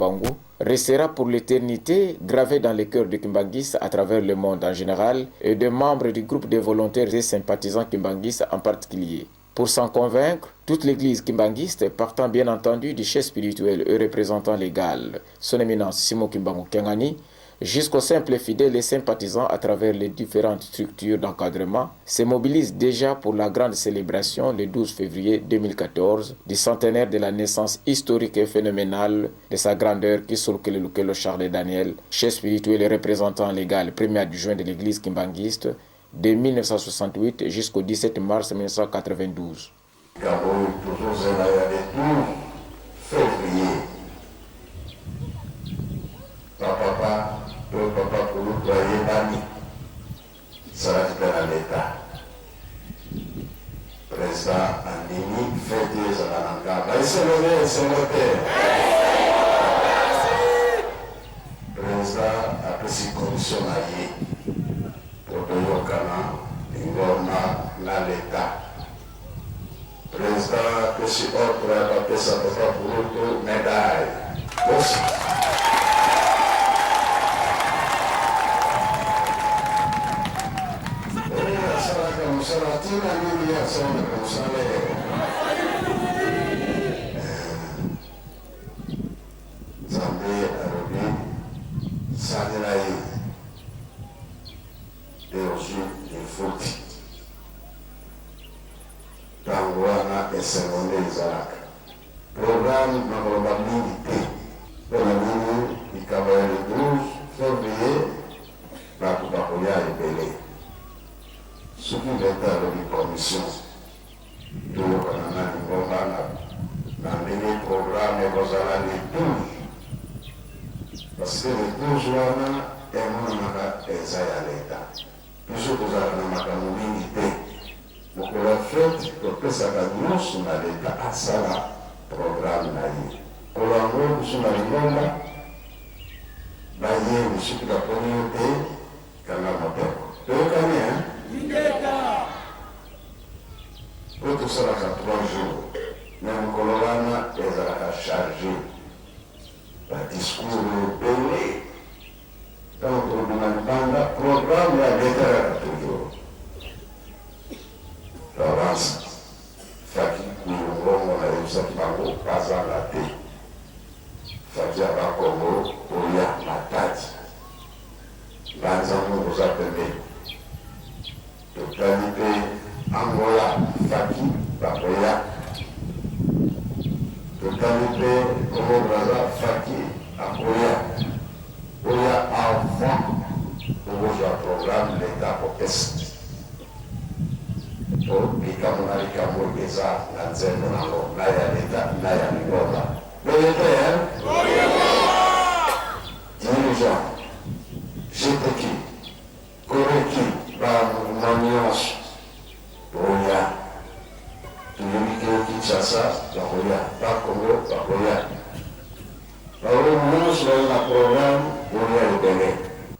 Kimbangu restera pour l'éternité gravé dans les cœurs des kimbanguistes à travers le monde en général et des membres du groupe des volontaires et sympathisants kimbanguistes en particulier. Pour s'en convaincre, toute l'église kimbanguiste, partant bien entendu du chef spirituel et représentant légal, son éminence Simon Kimbangu Kengani, jusqu'aux simples fidèles et sympathisants à travers les différentes structures d'encadrement, se mobilisent déjà pour la grande célébration le 12 février 2014 du centenaire de la naissance historique et phénoménale de sa grandeur Kisulkelelukelo Charles Daniel, chef spirituel et représentant légal premier adjoint de l'église kimbanguiste de 1968 jusqu'au 17 mars 1992. Papa Kulutu ayebani salati mpe na leta président andimi fete ezala na nkamba eselone esengo te président apesi commission na ye po toyokana lingoma na leta président apesi ordre ya bapesa Papa Kulutu médaille bosi. Salatina nini ya sana kusale Zambi arobi sanilai eosu infuti tanguana esengonde izalaka programme makolomba mingi te pona nini ikaba ya le 12 février bakoya ebele soki leta alobi commission toyokana na lingomba na ndenge programme ekozala le 12 parce que le 12 wana emonanaka eza ya leta biso kozala na makambo mingi te mokolo ya fete topesaka nyonso na leta asala programme na ye kolo yango biso na lingomba bayeni soki baponi yo te kanga moteko toyokani pour tout ça, 3 jours, même Colorana est à charger le discours belé. Donc, on demande le programme la lettre toujours. L'avance, Faki Kouyouro, on a eu ça qui m'a pas à la tête. Faki Abakomo, Oya, Matati. L'ensemble vous appelez. Totalité. Angola, Faki, Bakoya, totalité, Congo Braza, Faki, Akoya, Oya avant, pour le programme l'État pour Est. Pour les Camerounais, les Camerounais, les Nzembo, Naya l'État, Naya l'État. Mais l'État, hein? Dirigeant, Jeteki, Koreki, Bamanios, Oya, Tuyumike Kinshasa, Bakoya, Bakongo, Bakoya.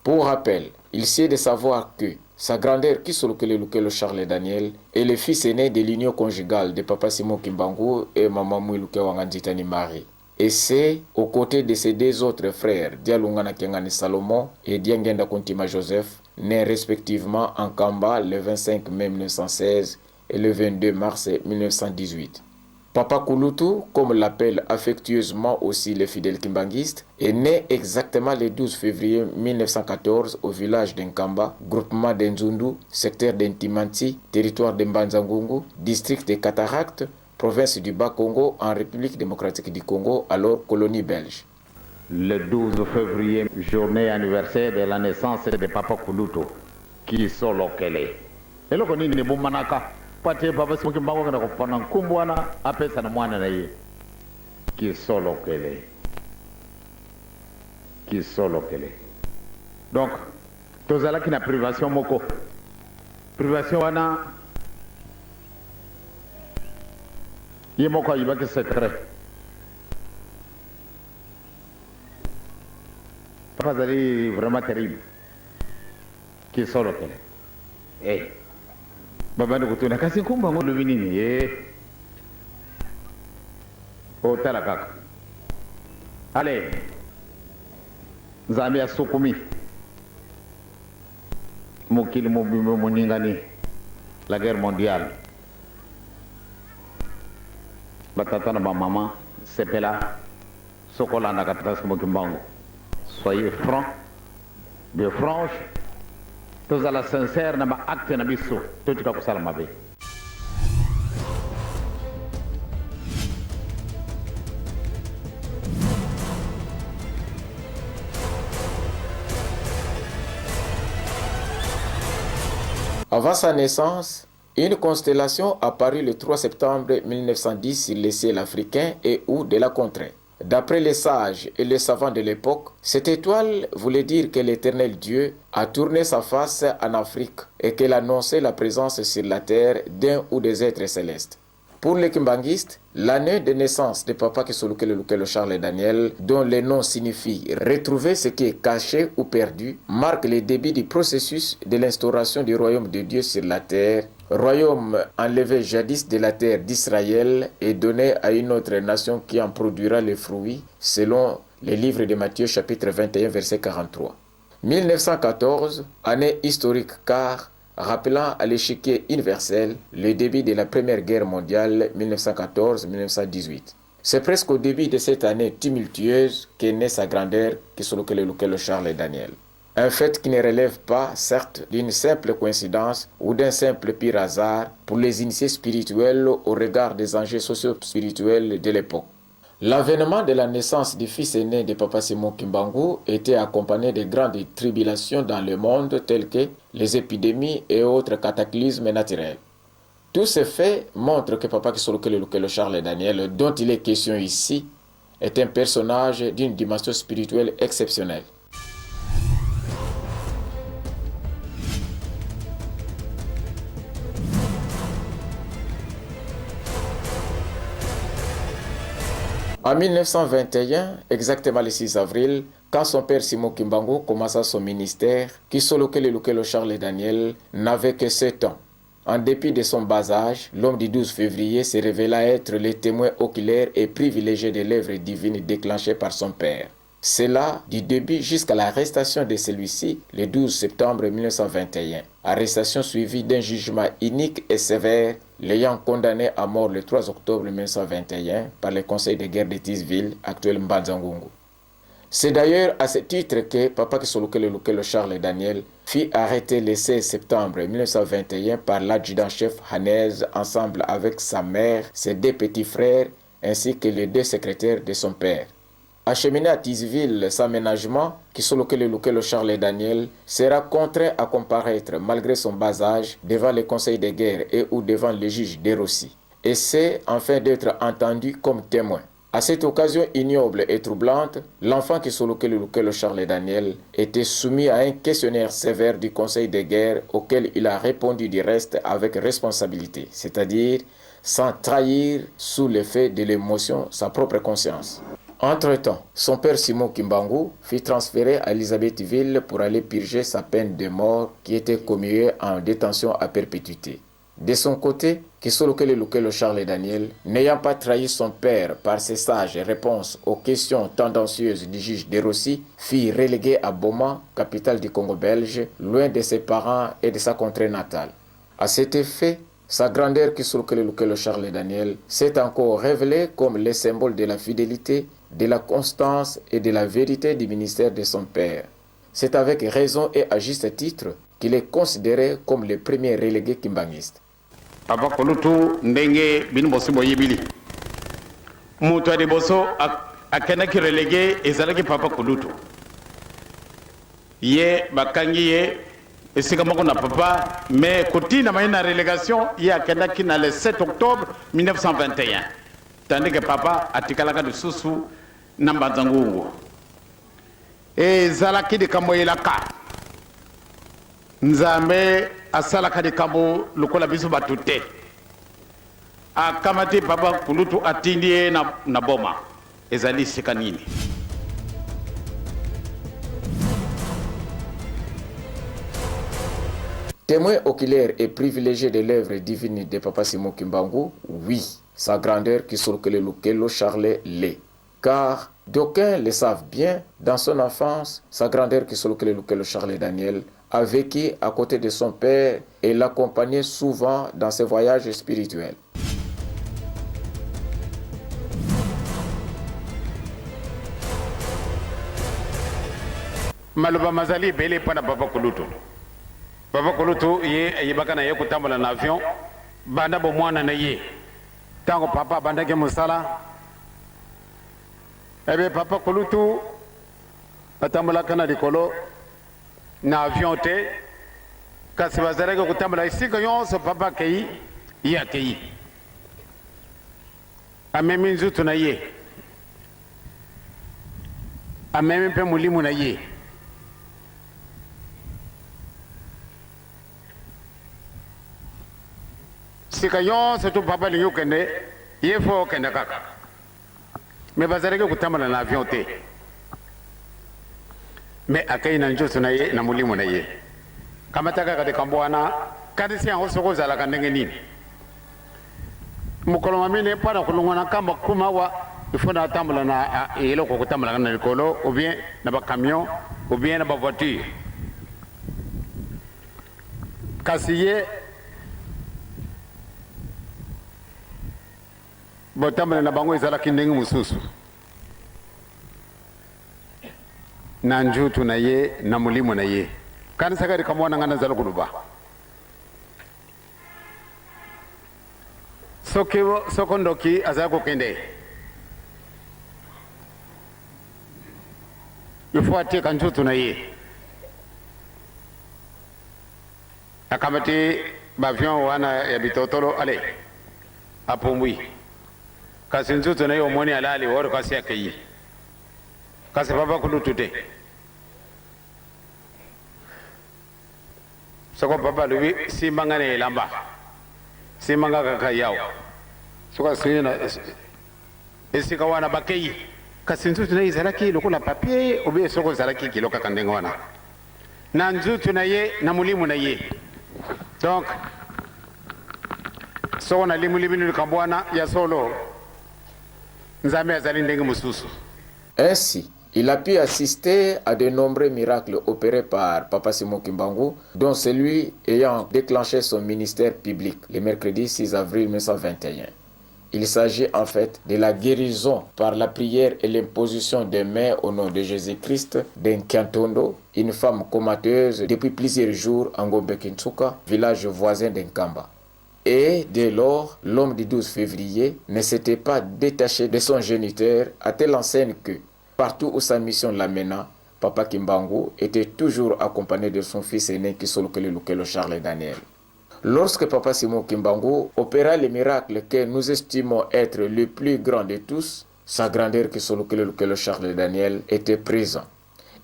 Pour rappel, il sied de savoir que sa grandeur Kisulkelelukelo Charles Daniel est le fils aîné de l'union conjugale de Papa Simon Kimbangu et Maman Mwiluke Wanganditani Marie. Et c'est aux côtés de ses deux autres frères, Dialungana Kengani Salomon et Diangenda Kontima Joseph, nés respectivement en Kamba le 25 mai 1916 et le 22 mars 1918. Papa Kulutu, comme l'appellent affectueusement aussi les fidèles kimbanguistes, est né exactement le 12 février 1914 au village d'Nkamba, groupement d'Nzundu, secteur d'Ntimanti, territoire de Mbanzangungu, district de Cataracte, province du Bas-Congo en République démocratique du Congo, alors colonie belge. Le 12 février, journée anniversaire de la naissance de Papa Kulutu, qui sont localisés. Et le connaît ni Boumanaka, Pati Papa Simon Kimbangu kana kupana kumbwana apesa na mwana na yeye. Qui sont localisés. Qui sont localisés. Donc, tozala kina privation moko. Privation wana ye moko yibaki secret. Papa zali vraiment terrible. Qui sont localisés. Eh. Baba ndo kutuna kasi kumba ngolo nini? O tala kaka. Allez, Zambia Sukumi, Mokili Mobimbe Moningani, la guerre mondiale. Batata na maman, Sepela, Sokola na Katas Mokimbango. Soyez francs, de franche, tous à la sincère, na ma acte na biso, tout ka kusala mabe. Avant sa naissance, une constellation apparut le 3 septembre 1910 sur le ciel africain et ou de la contrée. D'après les sages et les savants de l'époque, cette étoile voulait dire que l'Éternel Dieu a tourné sa face en Afrique et qu'elle annonçait la présence sur la terre d'un ou des êtres célestes. Pour les Kimbanguistes, l'année de naissance de Papa Kisolukele Lukelo Charles Daniel, dont le nom signifie « retrouver ce qui est caché ou perdu », marque le début du processus de l'instauration du royaume de Dieu sur la terre, royaume enlevé jadis de la terre d'Israël et donné à une autre nation qui en produira les fruits, selon les livres de Matthieu chapitre 21 verset 43. 1914, année historique car rappelant à l'échiquier universel le début de la Première Guerre mondiale 1914-1918. C'est presque au début de cette année tumultueuse qu'est née sa grandeur Kisolukele Lukelo Charles Daniel. Un fait qui ne relève pas, certes, d'une simple coïncidence ou d'un simple pur hasard pour les initiés spirituels au regard des enjeux socio-spirituels de l'époque. L'avènement de la naissance du fils aîné de Papa Simon Kimbangu était accompagné de grandes tribulations dans le monde telles que les épidémies et autres cataclysmes naturels. Tous ces faits montrent que Papa Kisolukele Lukelo Charles Daniel, dont il est question ici, est un personnage d'une dimension spirituelle exceptionnelle. En 1921, exactement le 6 avril, quand son père Simon Kimbangu commença son ministère, Kisolukele Lukelo Charles Daniel n'avait que 7 ans. En dépit de son bas âge, l'homme du 12 février se révéla être le témoin oculaire et privilégié de l'œuvre divine déclenchée par son père. C'est là du début jusqu'à l'arrestation de celui-ci le 12 septembre 1921. Arrestation suivie d'un jugement unique et sévère, l'ayant condamné à mort le 3 octobre 1921 par le conseil de guerre de Tisville, actuel Mbanzangungu. C'est d'ailleurs à ce titre que Papa Kisolukele Lukelo Charles Daniel fut arrêté le 16 septembre 1921 par l'adjudant-chef Hanez ensemble avec sa mère, ses 2 petits frères ainsi que les 2 secrétaires de son père. Acheminé à Tisville sans ménagement, Kisolukele Lukelo Charles Daniel sera contraint à comparaître malgré son bas âge devant le conseil de guerre et ou devant le juge Derossi. Et c'est enfin d'être entendu comme témoin. À cette occasion ignoble et troublante, l'enfant Kisolukele Lukelo Charles Daniel était soumis à un questionnaire sévère du conseil de guerre auquel il a répondu du reste avec responsabilité, c'est-à-dire sans trahir sous l'effet de l'émotion sa propre conscience. Entre-temps, son père Simon Kimbangu fut transféré à Elisabethville pour aller purger sa peine de mort qui était commuée en détention à perpétuité. De son côté, Kisolukele Lukelo Charles Daniel, n'ayant pas trahi son père par ses sages réponses aux questions tendancieuses du juge Derossi, fut relégué à Boma, capitale du Congo belge, loin de ses parents et de sa contrée natale. À cet effet, sa grandeur Kisolukele Lukelo Charles Daniel s'est encore révélée comme le symbole de la fidélité, de la constance et de la vérité du ministère de son père. C'est avec raison et à juste titre qu'il est considéré comme le premier relégué kimbanguiste. Papa Kulutu ndenge bin bosi boyibili. Mutu adi boso akena ki relégué ezalaki Papa Kulutu. Ye bakangi ye esika moko na papa mais kotina maina relégation ye akenda ki na le 7 octobre 1921. Tandis que papa atikalaka de susu na Mbanzangungu. Ezalaki de kamoyelaka. Nzambe asalaka de kamo lokola biso batute. Akamati Papa Kulutu atindie na Boma. Ezali sika nini. Témoin oculaire et privilégié de l'œuvre divine de Papa Simon Kimbangu, oui, sa grandeur Kisolukele Lukelo Charles l'est. Car D'aucuns le savent bien, dans son enfance, sa grandeur Kisolokele Lukelo Charles Daniel a vécu à côté de son père et l'accompagnait souvent dans ses voyages spirituels. Maloba mazali bele pana Papa Kulutu. Papa Kulutu ye bakana ye kutambula na avion banda bo mwana na ye. Tango papa banda ke musala. Ebe Papa Kulutu atambula kana likolo na avion te kasi bazareke kutambula isika yonso papa kei ya kei. Amemi nzutu na ye. Amemi pe mulimu na ye. Sika yonso tu papa lingi kende ye fo kende kaka. Me bazareke kutambula na avion te. Me akai na njutu na ye na mulimu na ye. Kama taka kade kambwana kadisi ya hosoko zala kandenge nini. Mukolo mamine para kulungwana kamba kuma wa ifuna tambula na yelo ko kutambula na likolo ou bien na ba camion ou bien na ba voiture. Kasiye botambula na bango izala kindengi mususu. Na njutu na ye na mulimu na ye. Kanisa kadi kamwana ngana zala kuluba. Sokondoki azako kende. Ifuatie kanjutu na ye. Akamati bavion wana ya bitotolo ale. Apumbui. Kasi njutu na ye omoni alali woro kasi ya kei. Kasi Papa Kulutu te. Soko papa lui simbanga ne lamba. Simbanga kaka yao. Soka sina esika wana bakei. Kasi nzutu na izalaki lokola papier obe soko zalaki kiloka kandenga wana. Na nzutu na ye na mulimu na ye. Donc soko na limu ni kambwana ya solo. Nzambe azali ndenge mususu. Ainsi, il a pu assister à de nombreux miracles opérés par Papa Simon Kimbangu, dont celui ayant déclenché son ministère public le mercredi 6 avril 1921. Il s'agit en fait de la guérison par la prière et l'imposition des mains au nom de Jésus-Christ d'Nkantondo, une femme comateuse depuis plusieurs jours en Gombe-Kintsuka, village voisin d'Nkamba. Et dès lors, l'homme du 12 février ne s'était pas détaché de son géniteur à telle enseigne que, partout où sa mission l'amena, Papa Kimbangu était toujours accompagné de son fils aîné Kisolokele Lukelo Charles Daniel. Lorsque Papa Simon Kimbangu opéra le miracle que nous estimons être le plus grand de tous, sa grandeur Kisolokele Lukelo Charles Daniel était présent.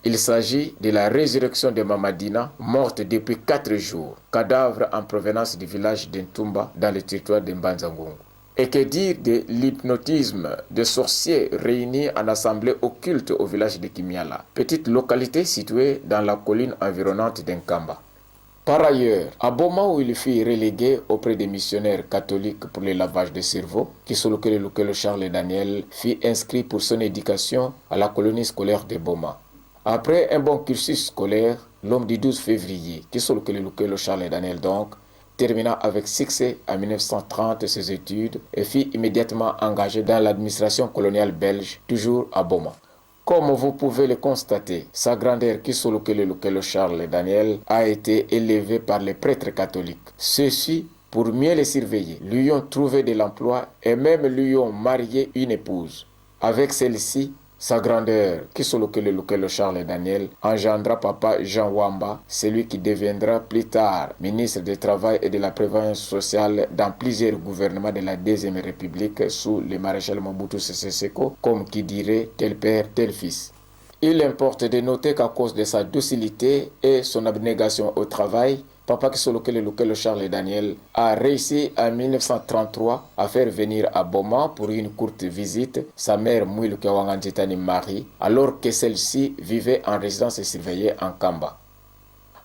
Il s'agit de la résurrection de Mamadina, morte depuis 4 jours, cadavre en provenance du village d'Ntumba dans le territoire de Mbanzangungu. Et que dire de l'hypnotisme de sorciers réunis en assemblée occulte au village de Kimiala, petite localité située dans la colline environnante d'Nkamba. Par ailleurs, à Boma où il fut relégué auprès des missionnaires catholiques pour le lavage de cerveau, Kisolokele Lukelo Charles Daniel fut inscrit pour son éducation à la colonie scolaire de Boma. Après un bon cursus scolaire, l'homme du 12 février, Kisolokele Lukelo Charles Daniel donc, termina avec succès en 1930 ses études et fut immédiatement engagé dans l'administration coloniale belge, toujours à Boma. Comme vous pouvez le constater, sa grandeur Kisolokele Lukelo Charles Daniel a été élevée par les prêtres catholiques. Ceux-ci, pour mieux les surveiller, lui ont trouvé de l'emploi et même lui ont marié une épouse. Avec celle-ci, sa grandeur, Kisolokele Lukelo Charles Daniel, engendra Papa Jean Wamba, celui qui deviendra plus tard ministre du Travail et de la Prévoyance sociale dans plusieurs gouvernements de la Deuxième République sous le maréchal Mobutu Sese Seko, comme qui dirait tel père, tel fils. Il importe de noter qu'à cause de sa docilité et son abnégation au travail, Papa Kisolokele Lukelo Charles Daniel a réussi en 1933 à faire venir à Boma pour une courte visite sa mère Mwiluke Wanganjitani Marie, alors que celle-ci vivait en résidence surveillée en Kamba.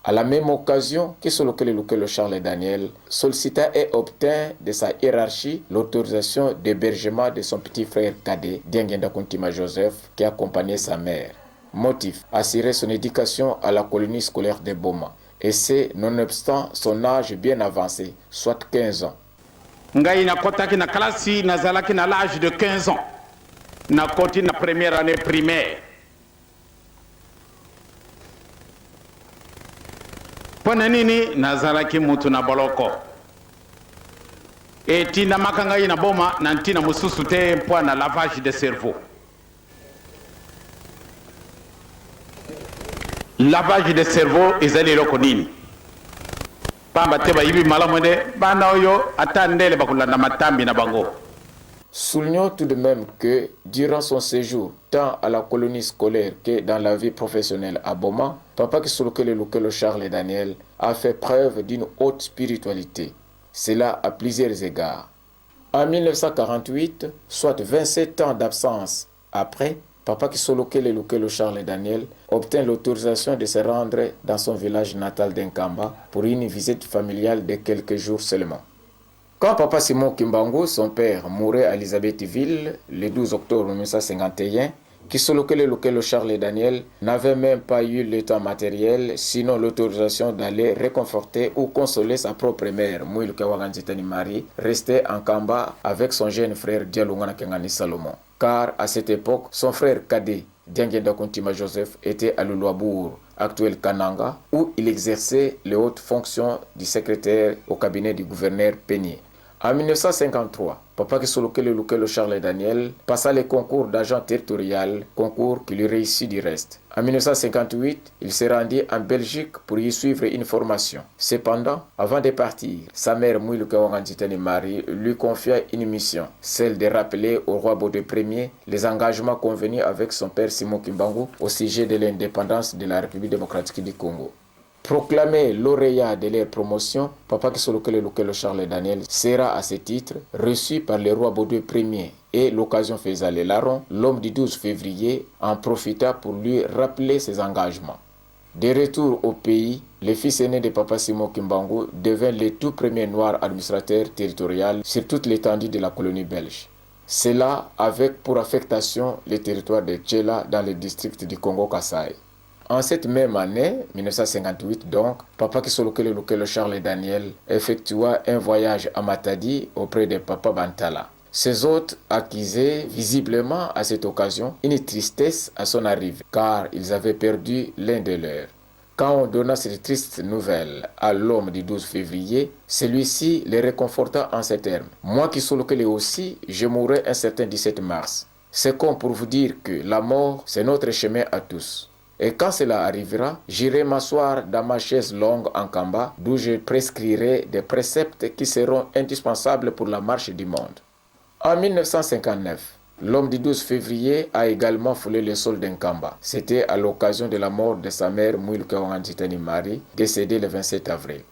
À la même occasion, Kisolokele Charles Daniel sollicita et obtint de sa hiérarchie l'autorisation d'hébergement de son petit frère cadet, Diengenda Kuntima Joseph, qui accompagnait sa mère. Motif, assurer son éducation à la colonie scolaire de Boma. Et c'est nonobstant son âge bien avancé, soit 15 ans. Ngai na kotaki na kalasi nazalaki na l'âge de 15 ans. Na koti na première année primaire. Pona nini nazalaki mutu na boloko. Et tina makanga ina Boma na ntina mususu te mpo na lavage de cerveau. Lavage de cerveau ezali loko nini. Pamba teba yibi malamode bana oyo atandele bakulanda matambi na bango. Soulignons tout de même que, durant son séjour, tant à la colonie scolaire que dans la vie professionnelle à Boma, Papa Kisolokele Charles Daniel a fait preuve d'une haute spiritualité. Cela à plusieurs égards. En 1948, soit 27 ans d'absence après, Papa Kisolokele Charles Daniel obtint l'autorisation de se rendre dans son village natal d'Nkamba pour une visite familiale de quelques jours seulement. Quand Papa Simon Kimbangu, son père, mourait à Elisabethville le 12 octobre 1951, Kisolokele Charles Daniel n'avait même pas eu le temps matériel, sinon l'autorisation d'aller réconforter ou consoler sa propre mère, Mouiluka Waganzitani Marie, restée en Kamba avec son jeune frère Dialungana Kengani Salomon. Car à cette époque, son frère cadet, Diengenda Kuntima Joseph, était à Luluabour, actuel Kananga, où il exerçait les hautes fonctions du secrétaire au cabinet du gouverneur Peigné. En 1953, Papa Kisolokele Charles Daniel passa le concours d'agent territorial, concours qui lui réussit du reste. En 1958, il se rendit en Belgique pour y suivre une formation. Cependant, avant de partir, sa mère Mouiluka Wanganzitani Marie lui confia une mission, celle de rappeler au roi Baudouin Ier les engagements convenus avec son père Simon Kimbangu au sujet de l'indépendance de la République démocratique du Congo. Proclamé lauréat de leur promotion, Papa Kisolokele Charles Daniel sera à ce titre reçu par le roi Baudouin Ier et l'occasion faisant le larron, l'homme du 12 février en profita pour lui rappeler ses engagements. De retour au pays, le fils aîné de Papa Simon Kimbangu devint le tout premier noir administrateur territorial sur toute l'étendue de la colonie belge. Cela avec pour affectation le territoire de Tchela dans le district du Congo-Kasaï. En cette même année, 1958 donc, Papa Kisolokele Charles Daniel effectua un voyage à Matadi auprès de Papa Bantala. Ses hôtes accusaient visiblement à cette occasion une tristesse à son arrivée, car ils avaient perdu l'un de leurs. Quand on donna cette triste nouvelle à l'homme du 12 février, celui-ci les réconforta en ces termes. Moi Kisolokele aussi, je mourrai un certain 17 mars. C'est comme pour vous dire que la mort, c'est notre chemin à tous. Et quand cela arrivera, j'irai m'asseoir dans ma chaise longue en Kamba, d'où je prescrirai des préceptes qui seront indispensables pour la marche du monde. En 1959, l'homme du 12 février a également foulé le sol d'Nkamba. C'était à l'occasion de la mort de sa mère Mouiluka Wanganzitani Marie, décédée le 27 avril.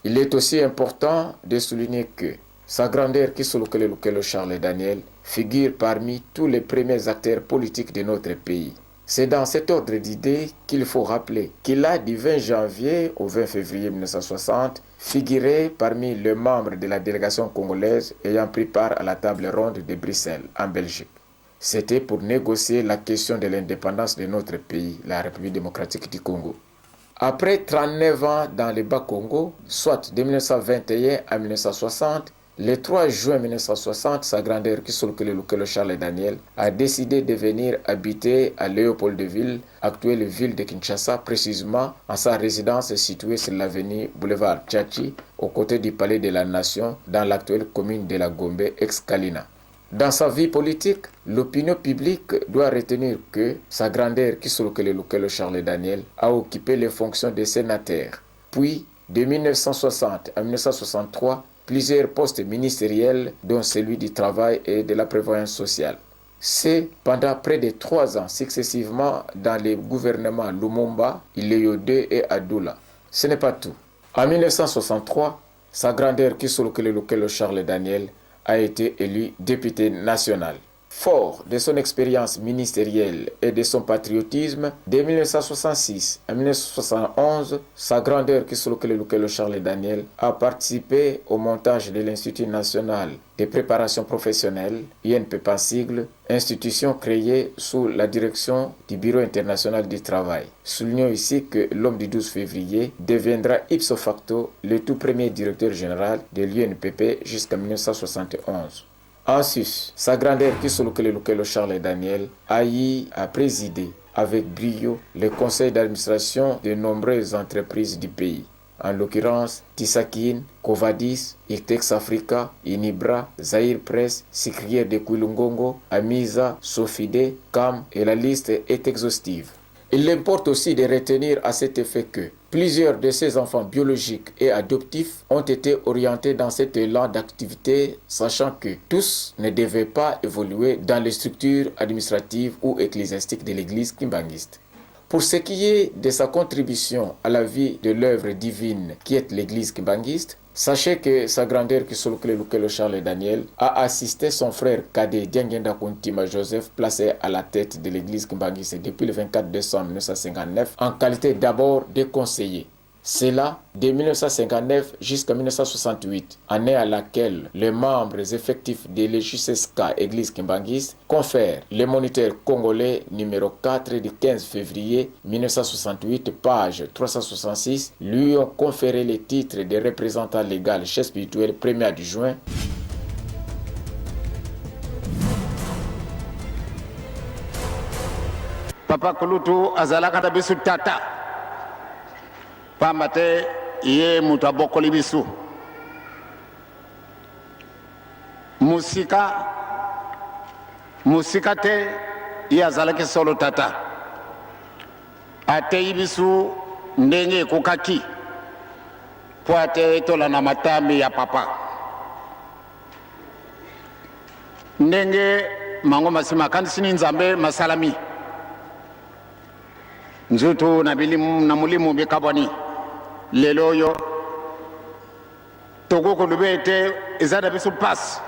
Il est aussi important de souligner que sa grandeur Kisolokele Charles Daniel figure parmi tous les premiers acteurs politiques de notre pays. C'est dans cet ordre d'idées qu'il faut rappeler qu'il a du 20 janvier au 20 février 1960 figuré parmi les membres de la délégation congolaise ayant pris part à la table ronde de Bruxelles, en Belgique. C'était pour négocier la question de l'indépendance de notre pays, la République démocratique du Congo. Après 39 ans dans le Bas-Congo, soit de 1921 à 1960, le 3 juin 1960, sa grandeur Kisolokele Charles Daniel a décidé de venir habiter à Léopoldville, actuelle ville de Kinshasa, précisément en sa résidence située sur l'avenue Boulevard Tchachi, aux côtés du Palais de la Nation, dans l'actuelle commune de la Gombe, ex-Kalina. Dans sa vie politique, l'opinion publique doit retenir que sa grandeur Kisolokele Charles Daniel a occupé les fonctions de sénateur. Puis, de 1960 à 1963, plusieurs postes ministériels, dont celui du travail et de la prévoyance sociale. C'est pendant près de 3 ans successivement dans les gouvernements Lumumba, Ileyo-II et Adoula. Ce n'est pas tout. En 1963, sa grandeur Kisolokele Charles Daniel a été élu député national. Fort de son expérience ministérielle et de son patriotisme, de 1966 à 1971, sa grandeur Kisolokele Charles Daniel a participé au montage de l'Institut national de préparation professionnelle, INP par sigle, institution créée sous la direction du Bureau international du travail. Soulignons ici que l'homme du 12 février deviendra ipso facto le tout premier directeur général de l'UNPP jusqu'en 1971. En sus, sa grandeur Kisolokele Charles Daniel a eu à présider avec brio le conseil d'administration de nombreuses entreprises du pays. En l'occurrence, Tisakin, Covadis, Itex Africa, Inibra, Zaire Press, Sikrier de Kouilungongo, Amisa, Sofide, CAM et la liste est exhaustive. Il importe aussi de retenir à cet effet que plusieurs de ces enfants biologiques et adoptifs ont été orientés dans cet élan d'activité, sachant que tous ne devaient pas évoluer dans les structures administratives ou ecclésiastiques de l'Église kimbanguiste. Pour ce qui est de sa contribution à la vie de l'œuvre divine qui est l'Église kimbanguiste, sachez que sa grandeur Kisolokele Charles Daniel a assisté son frère cadet Diangenda Kuntima Joseph, placé à la tête de l'Église kimbanguiste depuis le 24 décembre 1959, en qualité d'abord de conseiller. C'est là, de 1959 jusqu'à 1968, année à laquelle les membres effectifs de l'EJUSESCA Église kimbanguiste confèrent le moniteur congolais numéro 4 du 15 février 1968, page 366, lui ont conféré le titre de représentant légal chef spirituel premier adjoint. Papa Kulutu azalaka na biso tata. Pamate ye mutu abokoli biso. Musika te ye azalaki solo tata. Ateyi biso ndenge ekokaki po ate etolana matami ya papa. Ndenge mango masima kanisini nzambe masalami. Nzutu na mulimu bikabwani. Lelo yo tokoko lubete ezada biso passe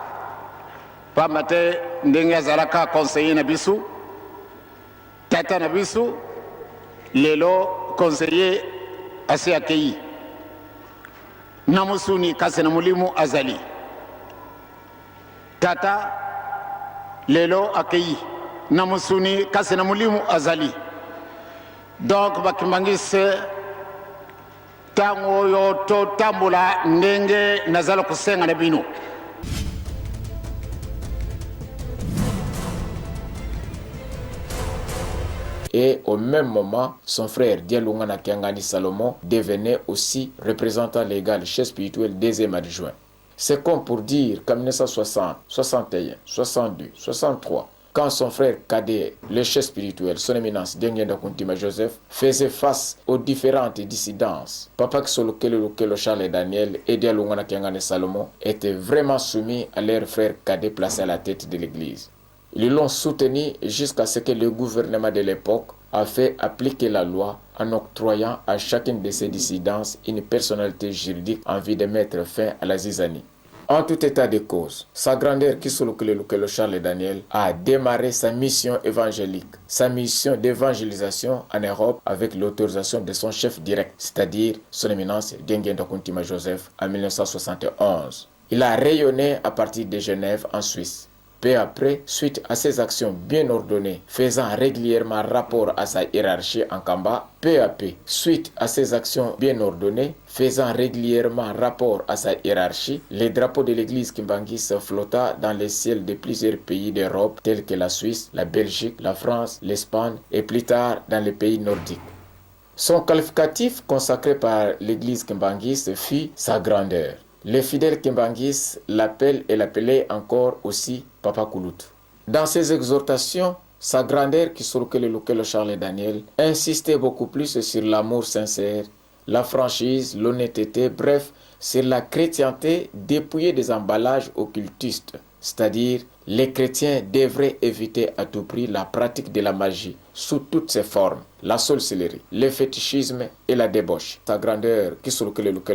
pamate ndenge azalaka conseiller na biso tata na biso lelo conseiller asi akei namusuni kase na mulimu azali tata lelo akei namusuni kase na mulimu azali. Donc bakimangise tango yo to tambula ndenge nazala kusenga na bino. Et au même moment, son frère Dialungana Kiangani Salomon devenait aussi représentant légal chef spirituel deuxième adjoint. C'est comme pour dire qu'en 1960, 61, 62, 63, quand son frère cadet, le chef spirituel, son éminence Diangenda Kuntima Joseph, faisait face aux différentes dissidences, Papa Kisolokele Charles Daniel et Dialungana Kiangani Salomon étaient vraiment soumis à leur frère cadet placé à la tête de l'église. Ils l'ont soutenu jusqu'à ce que le gouvernement de l'époque a fait appliquer la loi en octroyant à chacune de ces dissidences une personnalité juridique en vue de mettre fin à la zizanie. En tout état de cause, sa grandeur Kisolokele Charles Daniel a démarré sa mission évangélique, sa mission d'évangélisation en Europe avec l'autorisation de son chef direct, c'est-à-dire son éminence Diangenda Kuntima Joseph en 1971. Il a rayonné à partir de Genève en Suisse. Peu après, suite à ses actions bien ordonnées, faisant régulièrement rapport à sa hiérarchie en Kamba, peu à peu, suite à ses actions bien ordonnées, faisant régulièrement rapport à sa hiérarchie, les drapeaux de l'église kimbanguiste flotta dans les ciels de plusieurs pays d'Europe tels que la Suisse, la Belgique, la France, l'Espagne et plus tard dans les pays nordiques. Son qualificatif consacré par l'église kimbanguiste fut sa grandeur. Les fidèles kimbanguistes l'appellent et l'appelaient encore aussi Papa Kulutu. Dans ses exhortations, sa grandeur Kisolokele Charles Daniel insistait beaucoup plus sur l'amour sincère, la franchise, l'honnêteté, bref, sur la chrétienté dépouillée des emballages occultistes, c'est-à-dire Les chrétiens devraient éviter à tout prix la pratique de la magie sous toutes ses formes, la sorcellerie, le fétichisme et la débauche. Sa grandeur, Kisolo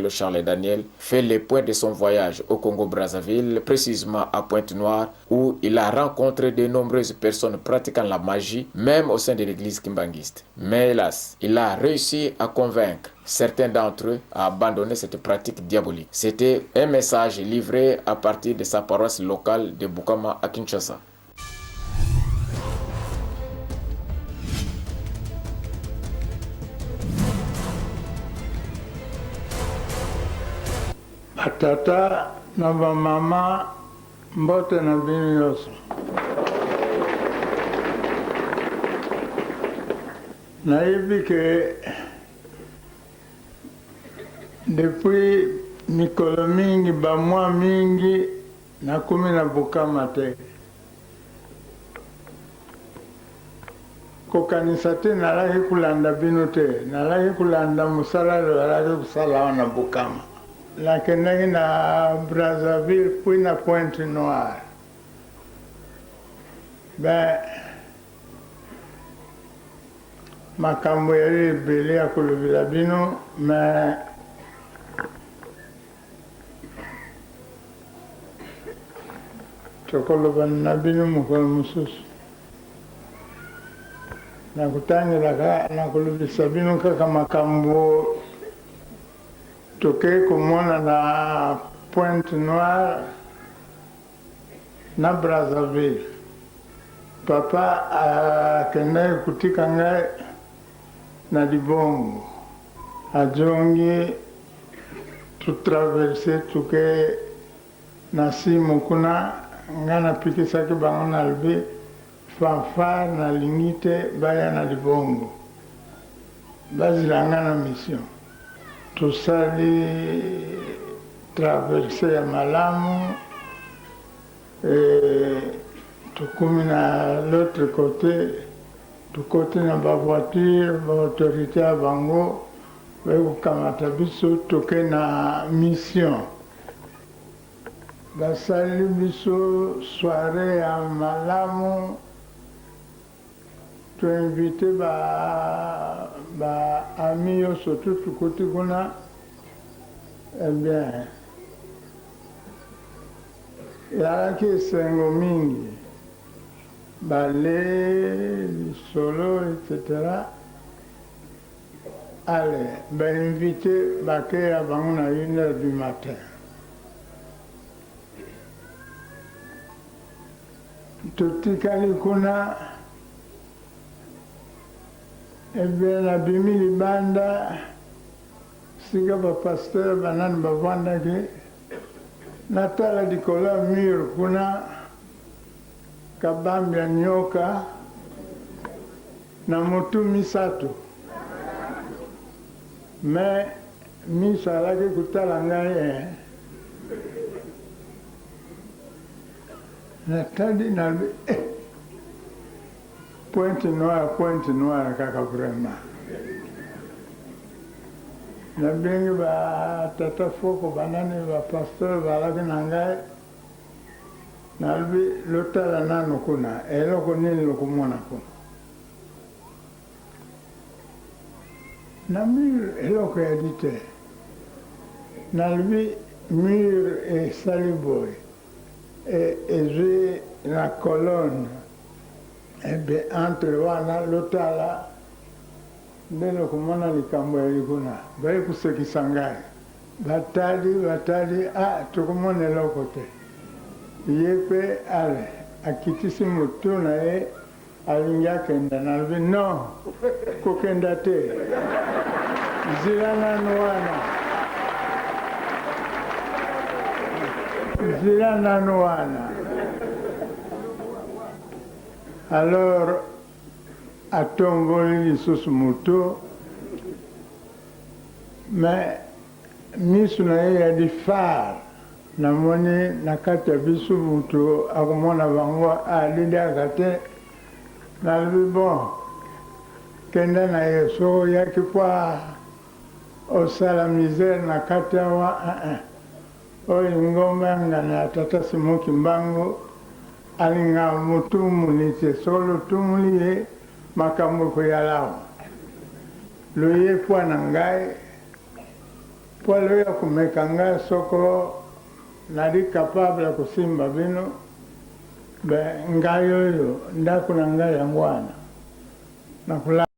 Charles Daniel, fait le point de son voyage au Congo-Brazzaville, précisément à Pointe-Noire, où il a rencontré de nombreuses personnes pratiquant la magie, même au sein de l'église kimbanguiste. Mais hélas, il a réussi à convaincre certains d'entre eux à abandonner cette pratique diabolique. C'était un message livré à partir de sa paroisse locale de Bukama à Kinshasa. Batata na bamama mbote na bino nyonso. Nayebi ke depuis mikolo mingi bamwa mingi nakumi na Bukama te. Kokanisa te nalaki kulanda bino te, nalaki kulanda musala nalaki kusala na Bukama. Nakendaki na Brazzaville puis na Pointe-Noire. Makambo yali ebele ya kolobela bino, mais tokoloba na bino mokolo mosusu. Nakutangelaka nakolobisa bino kaka makambo toke komona na Pointe-Noire na Brazzaville. Papa akendaki kutika ngai na libongo. Ajongi tutraverse tuke na simu kuna nga napikisaki bango na lobi fanfare nalingi te baya na libongo. Bazila nga na mission. Tosali traverse ya malamu tukumi na l'autre côté, tukoti na ba voiture, ba autorité ya bango bakokamata biso toke na mission. Basali biso soirée ya malamu, tuinvite ba ami nyonso tukoti kuna. Eh bien, ezalaki esengo mingi, bale, lisolo, etc. Allez, bainvite bakeya bango na 1h du matin. Totikali kuna, eh bien, nabimi libanda, sika ba pasteur banani bavandaki, natala likolo mur kuna kabambi ya nyoka na motu misato. Mais miso alaki kutala ngai natali na Pointe-Noire kaka vraiment. Nabengi ba tata foko banani ba pasteur balaki na ngai nalobi lotala nano kuna eloko nini lokomona kuna na mur eloko yadi te nalobi mur esali boye ezwi na colonne ebe entre wana lotala nde lokomona likambo yali kuna bali kusekisa ngai batali tokomona eloko te ye mpe ale akitisi motu na ye alingi akenda nalobi non kokenda te zila nano wana alors atomboli lisusu motu mais miso na ye yadi fare namoni na kati ya biso motu akomona bango aliliaka te nalobi bon kenda na ye so oyaki kwa osala misere na kati awa oyo ngomba ngana ya tata Simon Kimbangu alinga mutumu ni te solo tumuli ye makambo ko yalao lo ye po na ngai po lo ya kumeka ngai soko nadi capable kusimba bino be ngai yo ndakuna ngai yangwana na kula